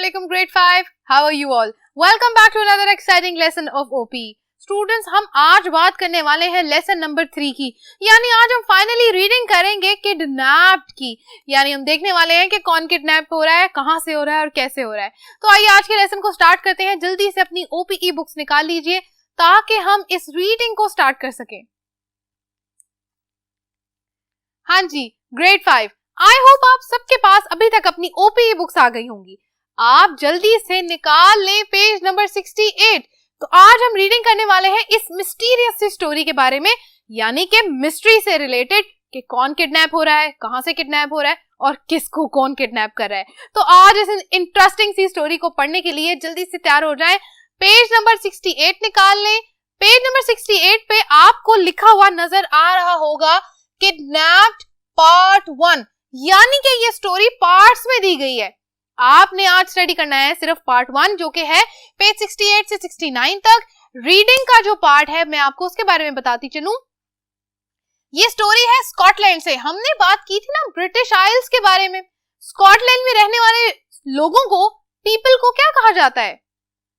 Assalamualaikum grade 5. How are you all? Welcome back to another exciting lesson of OP. Students, हम आज बात करने वाले हैं लेसन नंबर 3 की, यानी आज हम फाइनली रीडिंग करेंगे किडनैप्ड की। यानी हम देखने वाले हैं कि कौन किडनैप हो रहा है, कहां से हो रहा है और कैसे हो रहा है। तो आइए आज के लेसन को स्टार्ट करते हैं। जल्दी से अपनी ओपीई बुक्स निकाल लीजिए ताकि हम इस रीडिंग को स्टार्ट कर सकें। हाँ जी, ग्रेड 5, आई होप आप सबके पास अभी तक अपनी ओपीई बुक्स आ गई होंगी। आप जल्दी से निकाल लें पेज नंबर 68। तो आज हम रीडिंग करने वाले हैं इस मिस्टीरियस सी स्टोरी के बारे में, यानी कि मिस्ट्री से रिलेटेड कि कौन किडनैप हो रहा है, कहां से किडनैप हो रहा है और किसको कौन किडनैप कर रहा है। तो आज इस इंटरेस्टिंग सी स्टोरी को पढ़ने के लिए जल्दी से तैयार हो जाएं। पेज नंबर 68 निकाल लें। पेज नंबर 68 पे आपको लिखा हुआ नजर आ रहा होगा किडनैप्ड पार्ट 1, यानी कि ये स्टोरी पार्ट्स में दी गई है। आपने आज स्टडी करना है सिर्फ पार्ट 1, जो कि है पेज 68 से 69 तक। रीडिंग का जो पार्ट है मैं आपको उसके बारे में बताती चलूं। ये स्टोरी है स्कॉटलैंड से। हमने बात की थी ना ब्रिटिश आइल्स के बारे में। स्कॉटलैंड में रहने वाले लोगों को, पीपल को क्या कहा जाता है?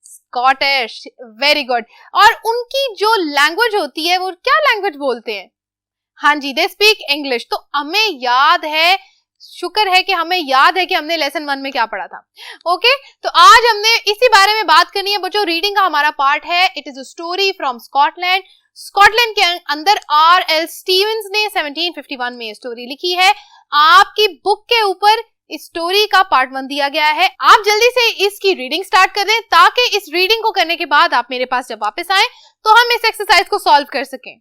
स्कॉटिश। Very good. और उनकी जो लैंग्वेज होती है वो क्या लैंग्वेज बोलते हैं? हाँ जी, दे स्पीक इंग्लिश। तो हमें याद है, शुक्र है कि हमें याद है कि हमने लेसन 1 में क्या पढ़ा था। ओके, तो आज हमने इसी बारे में बात करनी है बच्चों। रीडिंग का हमारा पार्ट है it is a story from Scotland. Scotland के अंदर R.L. स्टीवेंस ने 1751 में स्टोरी लिखी है। आपकी बुक के ऊपर इस स्टोरी का पार्ट 1 दिया गया है। आप जल्दी से इसकी रीडिंग स्टार्ट कर दें ताकि इस रीडिंग को करने के बाद आप मेरे पास जब वापस आए तो हम इस एक्सरसाइज को सॉल्व कर सकें।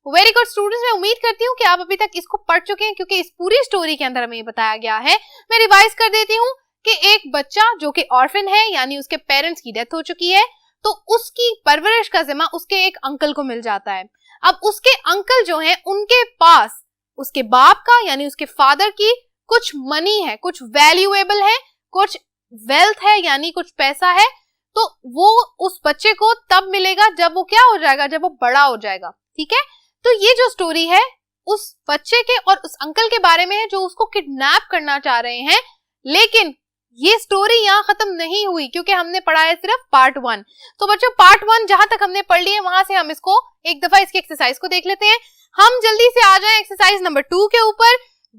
वेरी गुड स्टूडेंट्स, मैं उम्मीद करती हूँ कि आप अभी तक इसको पढ़ चुके हैं, क्योंकि इस पूरी स्टोरी के अंदर हमें ये बताया गया है। मैं रिवाइज कर देती हूँ कि एक बच्चा जो कि ऑर्फन है, यानी उसके पेरेंट्स की डेथ हो चुकी है, तो उसकी परवरिश का जिम्मा उसके एक अंकल को मिल जाता है। अब उसके अंकल जो हैं उनके पास उसके बाप का, यानी उसके फादर की कुछ मनी है, कुछ वैल्यूएबल है, कुछ वेल्थ है, यानी कुछ पैसा है। तो वो उस बच्चे को तब मिलेगा जब वो क्या हो जाएगा, जब वो बड़ा हो जाएगा। ठीक है, तो ये जो स्टोरी है उस बच्चे के और उस अंकल के बारे में है जो उसको किडनैप करना चाह रहे हैं। लेकिन ये स्टोरी यहाँ खत्म नहीं हुई, क्योंकि हमने पढ़ा है सिर्फ पार्ट 1। तो बच्चों, पार्ट 1 जहां तक हमने पढ़ ली है वहां से हम इसको एक दफा इसकी एक्सरसाइज को देख लेते हैं। हम जल्दी से आ जाएं एक्सरसाइज नंबर 2 के ऊपर।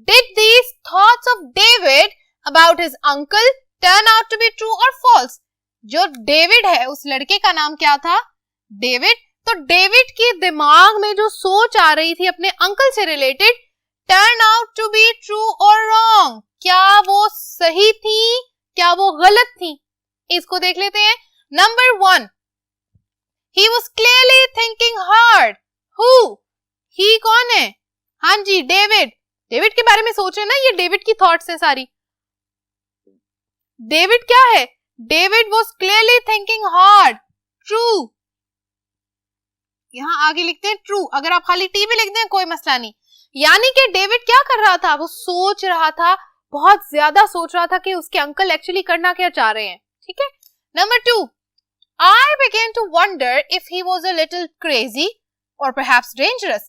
Did these thoughts of David about his uncle turn out to be true और फॉल्स? जो डेविड है उस लड़के का नाम क्या था? डेविड। तो डेविड के दिमाग में जो सोच आ रही थी अपने अंकल से related, turn out to be true और रॉन्ग, क्या वो सही थी, क्या वो गलत थी? इसको देख लेते हैं। Number 1, he was clearly thinking hard. Who? He कौन है? हाँ जी, डेविड। डेविड के बारे में सोच रहे हैं ना, ये डेविड की थॉट्स है सारी। डेविड क्या है? David was clearly thinking hard. True, यहाँ आगे लिखते हैं ट्रू। अगर आप खाली टी भी लिखते हैं कोई मसला नहीं। यानी कि डेविड क्या कर रहा था? वो सोच रहा था, बहुत ज्यादा सोच रहा था कि उसके अंकल एक्चुअली करना क्या चाह रहे हैं। ठीक है। Number 2, I began to wonder if he was a little crazy और perhaps dangerous.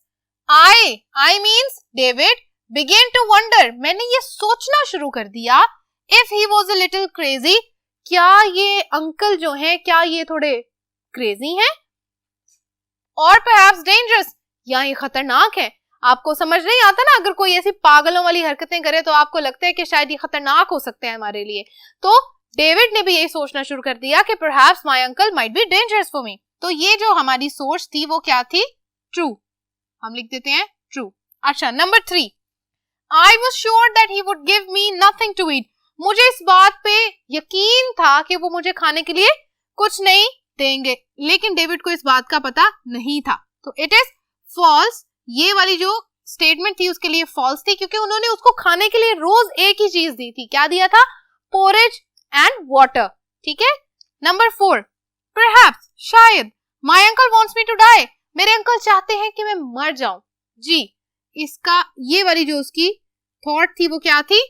I means David began to wonder, मैंने ये सोचना शुरू कर दिया, if he was a little crazy, क्या ये अंकल जो हैं क्या ये थोड़े क्रेजी हैं? और perhaps dangerous, या ये खतरनाक है। आपको समझ नहीं आता ना, अगर कोई ऐसी पागलों वाली हरकतें करे तो आपको लगता है कि शायद ये खतरनाक हो सकते हैं हमारे लिए। तो डेविड ने भी यही सोचना शुरू कर दिया कि perhaps my uncle might be dangerous for me। तो ये जो हमारी सोच थी वो क्या थी? ट्रू। हम लिख देते हैं ट्रू। अच्छा, number 3, I was sure that he would give me nothing to eat। मुझे इस बात पे यकीन था कि वो मुझे खाने के लिए कुछ नहीं देंगे, लेकिन डेविड को इस बात का पता नहीं था। तो इट इज फॉल्स। ये वाली जो स्टेटमेंट थी उसके लिए फॉल्स थी, क्योंकि उन्होंने उसको खाने के लिए रोज एक ही चीज दी थी। क्या दिया था? Porridge and water. ठीक है। नंबर 4, परहैप्स, शायद, my uncle wants me to die, मेरे अंकल चाहते हैं कि मैं मर जाऊं। जी, इसका ये वाली जो उसकी थॉट थी वो क्या थी?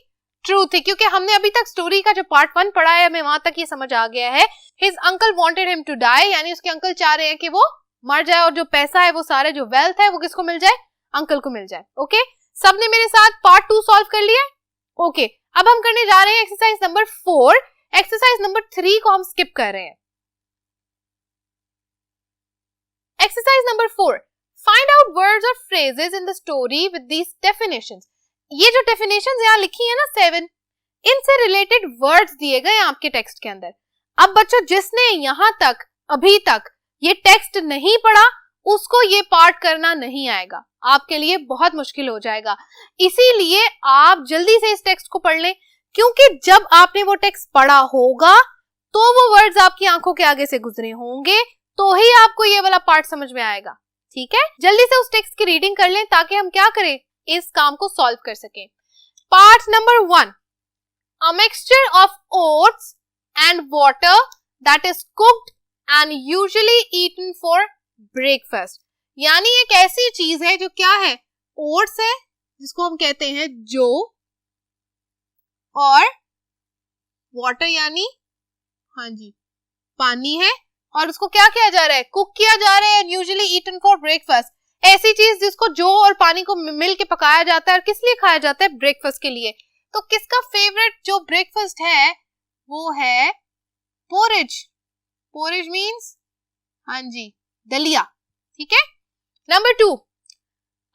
ट्रू थी, क्योंकि हमने अभी तक स्टोरी का जो पार्ट 1 पढ़ा है हमें वहां तक ये समझ आ गया है his uncle wanted him to die, यानी उसके अंकल चाह रहे हैं कि वो मर जाए और जो पैसा है वो सारे जो वेल्थ है वो किसको मिल जाए? अंकल को मिल जाए। ओके, सबने मेरे साथ पार्ट 2 सॉल्व कर लिया? ओके, अब हम करने जा रहे हैं एक्सरसाइज नंबर 4। एक्सरसाइज नंबर 3 को हम स्किप कर रहे हैं। Exercise number 4, find out words और phrases in the story with these definitions. ये जो डेफिनेशंस यहाँ लिखी है ना 7, इनसे रिलेटेड वर्ड्स दिए गए आपके टेक्स्ट के अंदर। अब बच्चों जिसने यहाँ तक अभी तक ये टेक्स्ट नहीं पढ़ा उसको ये पार्ट करना नहीं आएगा, आपके लिए बहुत मुश्किल हो जाएगा। इसीलिए आप जल्दी से इस टेक्स्ट को पढ़ लें, क्योंकि जब आपने वो टेक्स्ट पढ़ा होगा तो वो वर्ड्स आपकी आंखों के आगे से गुजरे होंगे, तो ही आपको ये वाला पार्ट समझ में आएगा। ठीक है, जल्दी से उस टेक्स्ट की रीडिंग कर लें ताकि हम क्या करें, इस काम को सॉल्व कर सकें। Part number 1, a mixture of oats and water that is cooked and usually eaten for breakfast. यानी एक ऐसी चीज है जो क्या है, ओट्स है जिसको हम कहते हैं जौ, और वाटर यानी हाँ जी पानी है, और उसको क्या किया जा रहा है, कुक किया जा रहा है, यूजुअली ईटन फॉर ब्रेकफास्ट। ऐसी चीज जिसको जौ और पानी को मिल के पकाया जाता है, और किस लिए खाया जाता है, ब्रेकफास्ट के लिए। तो किसका फेवरेट जो ब्रेकफास्ट है वो है पोरिज। पोरिज मीन्स हाँ जी दलिया। ठीक है। Number 2,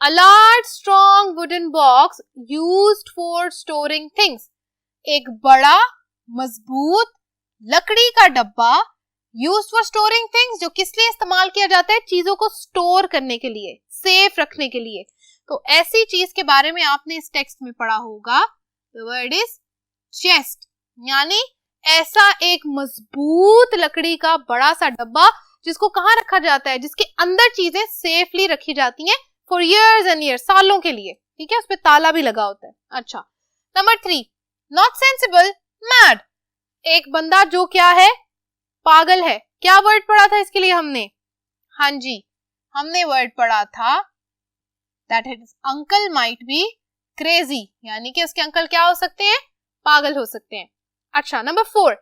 a large strong wooden box used for storing things. एक बड़ा मजबूत लकड़ी का डब्बा यूज्ड फॉर स्टोरिंग थिंग्स, जो किस लिए इस्तेमाल किया जाता है, चीजों को स्टोर करने के लिए, सेफ रखने के लिए। तो ऐसी चीज के बारे में आपने इस टेक्स्ट में पढ़ा होगा। द वर्ड इज चेस्ट, यानी ऐसा एक मजबूत लकड़ी का बड़ा सा डब्बा जिसको कहाँ रखा जाता है, जिसके अंदर चीजें सेफली रखी जाती हैं फॉर इयर्स एंड इयर्स, सालों के लिए। ठीक है, उस पर ताला भी लगा होता है। अच्छा, नंबर 3, नॉट सेंसिबल मैड। एक बंदा जो क्या है, पागल है। क्या वर्ड पढ़ा था इसके लिए हमने, हाँ जी हमने वर्ड पढ़ा था that his uncle might be crazy, यानी कि उसके अंकल क्या हो सकते हैं, पागल हो सकते हैं। अच्छा, number 4,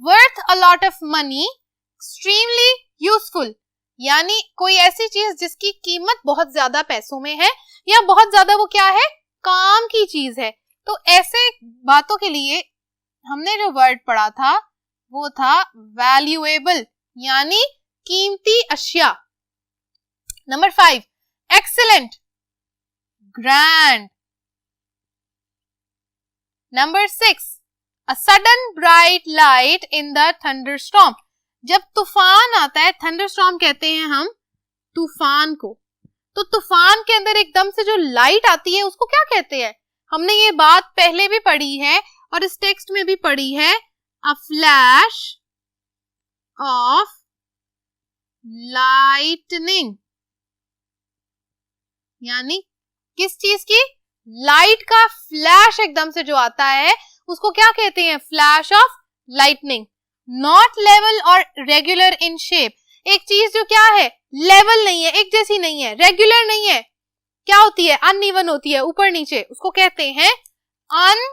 worth a lot of money extremely useful, यानी कोई ऐसी चीज जिसकी कीमत बहुत ज्यादा पैसों में है, या बहुत ज्यादा वो क्या है, काम की चीज है। तो ऐसे बातों के लिए हमने जो वर्ड पढ़ा था वो था वैल्यूएबल, यानी कीमती अशिया। Number 5, excellent, grand. Number 6, a sudden bright light in the thunderstorm. जब तूफान आता है, थंडरस्टॉर्म कहते हैं हम तूफान को, तो तूफान के अंदर एकदम से जो लाइट आती है उसको क्या कहते हैं। हमने ये बात पहले भी पढ़ी है और इस टेक्स्ट में भी पढ़ी है, अ फ्लैश ऑफ लाइटनिंग, यानी किस चीज की, लाइट का फ्लैश एकदम से जो आता है उसको क्या कहते हैं, flash of lightning. Not level और रेगुलर इन शेप, एक चीज जो क्या है, लेवल नहीं है, एक जैसी नहीं है, रेगुलर नहीं है, क्या होती है, अनइवन होती है, ऊपर नीचे, उसको कहते हैं अनइवन।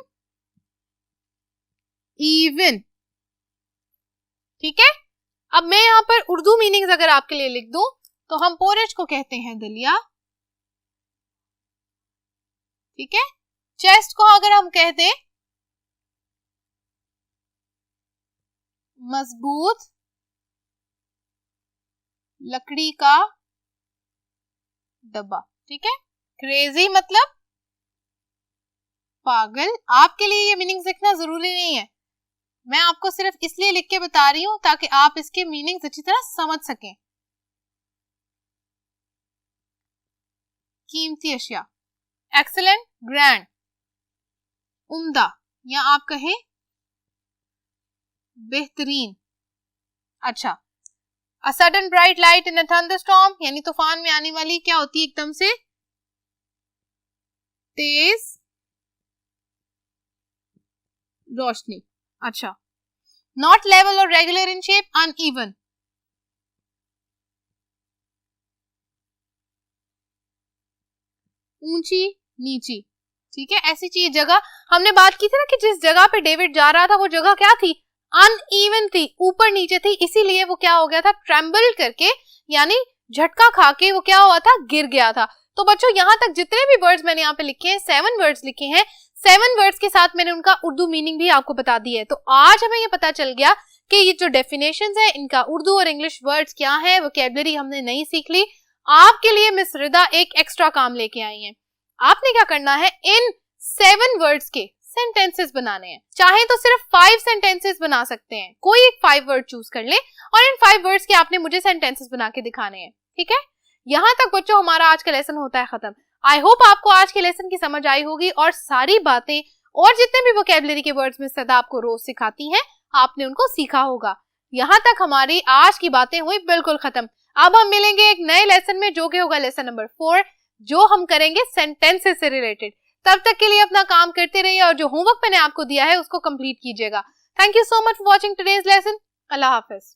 ठीक है। अब मैं यहाँ पर उर्दू मीनिंग्स अगर आपके लिए लिख दूं तो हम पोरिज को कहते हैं दलिया। ठीक है। चेस्ट को अगर हम कह दें मजबूत लकड़ी का डब्बा। ठीक है। क्रेजी मतलब पागल। आपके लिए ये मीनिंग्स लिखना जरूरी नहीं है, मैं आपको सिर्फ इसलिए लिख के बता रही हूं ताकि आप इसके मीनिंग्स अच्छी तरह समझ सकें। कीमती अशिया, एक्सीलेंट, ग्रैंड, उम्दा, या आप कहें बेहतरीन। अच्छा, a sudden bright light in a thunderstorm, यानी तूफान में आने वाली क्या होती है, एकदम से तेज रोशनी। अच्छा, नॉट लेवल और रेगुलर इन शेप, अनइवन। ऊंची नीची। ठीक है, ऐसी चीज जगह हमने बात की थी ना कि जिस जगह पे डेविड जा रहा था वो जगह क्या थी, अनइवन थी, ऊपर नीचे थी, इसीलिए वो क्या हो गया था, ट्रेम्बल करके, यानी झटका खा के वो क्या हुआ था, गिर गया था। तो बच्चों यहाँ तक जितने भी वर्ड्स मैंने यहाँ पे लिखे हैं, 7 वर्ड्स लिखे हैं, 7 वर्ड्स के साथ मैंने उनका उर्दू मीनिंग भी आपको बता दी है। तो आज हमें ये पता चल गया कि ये जो डेफिनेशंस है इनका उर्दू और इंग्लिश वर्ड्स क्या है, वोकैबुलरी हमने नई सीख ली। आपके लिए मिस रिदा एक एक्स्ट्रा काम लेके आई हैं। आपने क्या करना है, इन 7 वर्ड्स के सेंटेंसेस बनाने हैं। चाहे तो सिर्फ 5 सेंटेंसेस बना सकते हैं, कोई एक 5 वर्ड चूज कर ले और इन 5 वर्ड्स के आपने मुझे सेंटेंसेस बना के दिखाने हैं। ठीक है, यहाँ तक बच्चों हमारा आज का लेसन होता है खत्म। आई होप आपको आज के लेसन की समझ आई होगी और सारी बातें और जितने भी वोकैबुलरी के वर्ड्स मिस सदा आपको रोज सिखाती हैं आपने उनको सीखा होगा। यहाँ तक हमारी आज की बातें हुई बिल्कुल खत्म। अब हम मिलेंगे एक नए लेसन में जो कि होगा लेसन नंबर 4, जो हम करेंगे सेंटेंसेस से रिलेटेड। तब तक के लिए अपना काम करते रहिए और जो होमवर्क मैंने आपको दिया है उसको कंप्लीट कीजिएगा। Thank you so much for watching today's lesson. Allah Hafiz.